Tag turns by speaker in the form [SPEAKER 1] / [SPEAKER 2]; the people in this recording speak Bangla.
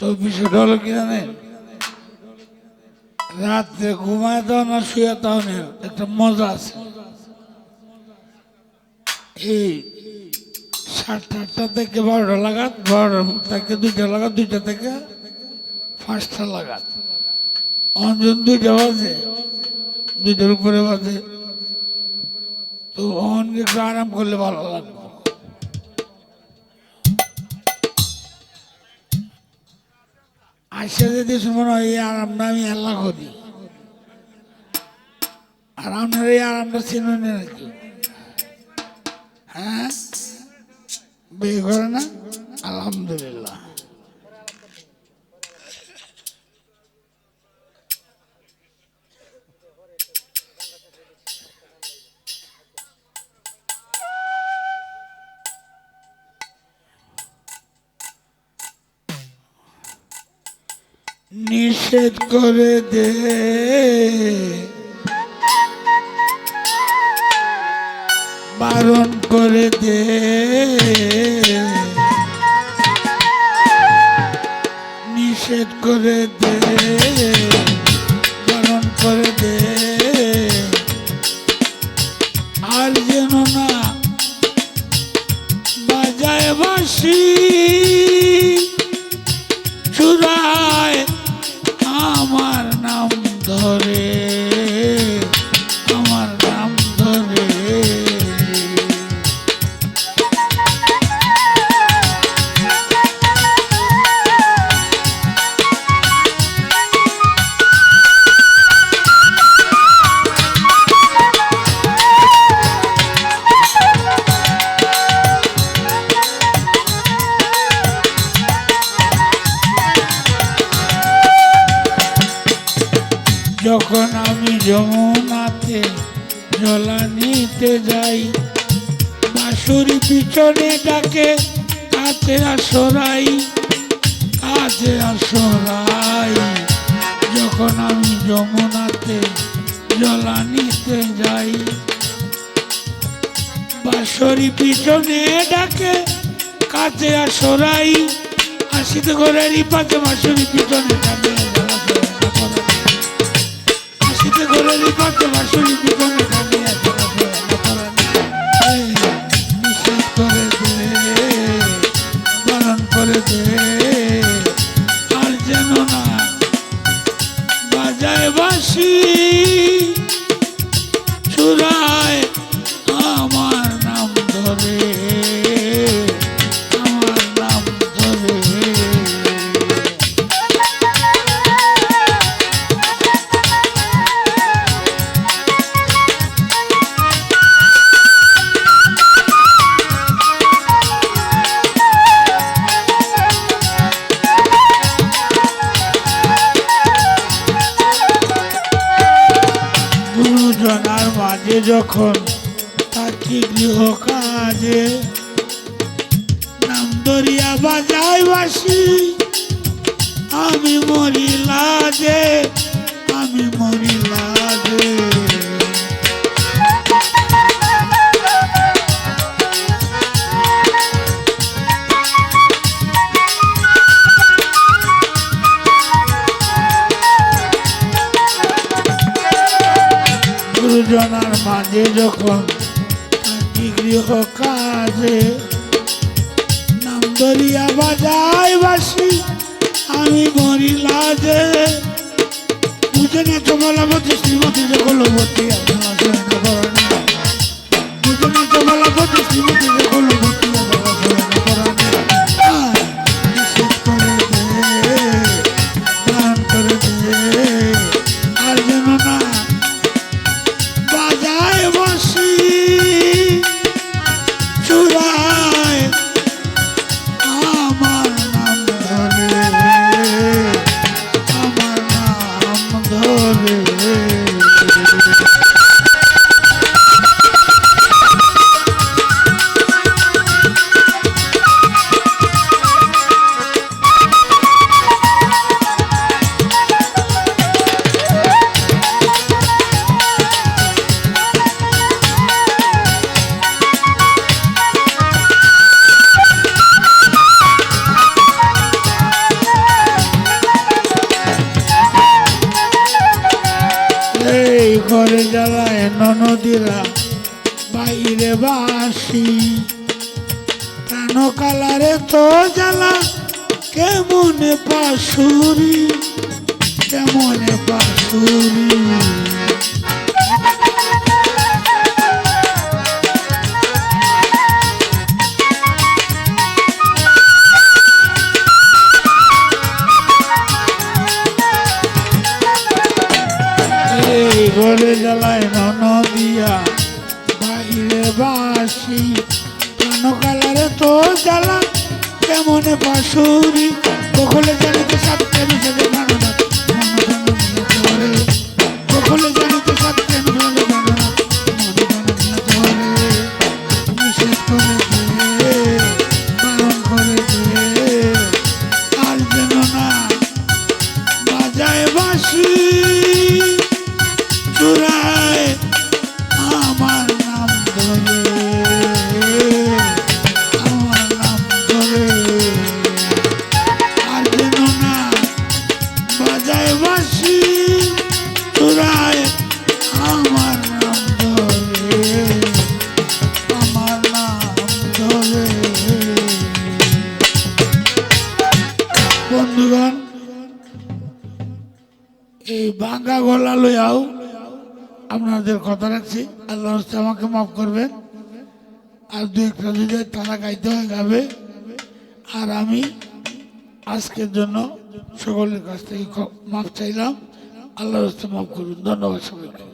[SPEAKER 1] তো বিষয়টা হলো কি জানেন, রাত্রে ঘুমায় দাও না শুয়ে দাও না, একটা মজা আছে। এই 7টা থেকে 12টা লাগাত, 12টা থেকে 2টা লাগাত, 2টা থেকে 5টা লাগাত, অঞ্জন 2টা বাজে, 2টার উপরে বাজে, তো অনকে একটু আরাম করলে ভালো লাগবে। আসে যদি মনে হয় এই আরামটা আমি আল্লাহ করি, আর আপনার এই আরামটা চিনুন নাকি? হ্যাঁ, বিয়ে করে না? আলহামদুলিল্লাহ। নিষেধ করে দে বারণ করে দে, নিষেধ করে দে বারণ করে দে, আর যেন না বাজায় বাঁশি চূড়ায় আমার নাম ধরে, আমার নাম ধরে। যখন আমি যমুনাতে জলা নিতে যাই, বাঁশুরি পিছনে ডাকে কাছে আসরাই, কাছে আসরাই। যখন আমি যমুনাতে জলা নিতে যাই, বাঁশুরি পিছনে ডাকে কাছে আসরাই, আসিতে ঘরেরই পাতে বাঁশুরি পিছনে ডাকে ঘরেরই পাতে বাঁশুরি পিছনে ডাকে। নিষেধ করে দে বারণ করে দে, আর যেন না বাজায় বাঁশি চূড়ায় আমার নাম ধরে, আমার নাম ধরে। গুরুজনার মাঝে যখন থাকি গৃহ কাজে, নাম ধরিয়া বাজাই বাঁশি আমি মরি লাজে, আমি মরি লাজে। গুরুজনার মাঝে যখন থাকি গৃহ কাজে, নাম ধরিয়া বাজাই বাঁশি আমি মরি লাজে। বুঝে না তো বলাবতী শ্রীমতী যে কুলবতী, বুঝে না তো বলাবতী শ্রীমতী যে কুলবতী। নিষেধ করে দে বারণ করে দে, আর যেন না বাজায় বাঁশি চূড়ায় আমার নাম ধরে, আমার নাম ধরে। দিরা বাইরে বাসি প্রাণ কালারে তো জ্বালা কেমনে পাশুরি কেমনে পাশুরি ঘরে জ্বালায় নদিয়া বাইরে বাসি প্রাণ কালারে তো জ্বালা কেমনে পাশুরি বকলে জানিতে সাতকে মিশে জানো না বকলে জানিতে সাতকে মিশে জানো না নিষেধ করে দে বারণ করে দে আর যেন না বাজায় বাসি চূড়ায় আমার নাম ধরে আমার নাম ধরে আর যেন না বাজায় বাসি চূড়ায় আমার নাম ধরে আমার নাম ধরে বন্ধুগণ এই ভাঙ্গা গলা লইয়াও আপনাদের কথা রাখছি আল্লাহ আমাকে মাফ করবেন আর দু একটা যদি তারা গাইতে হয় গাবে আর আমি আজকের জন্য সকলের কাছ থেকে মাফ চাইলাম আল্লাহ মাফ করুন ধন্যবাদ সবাইকে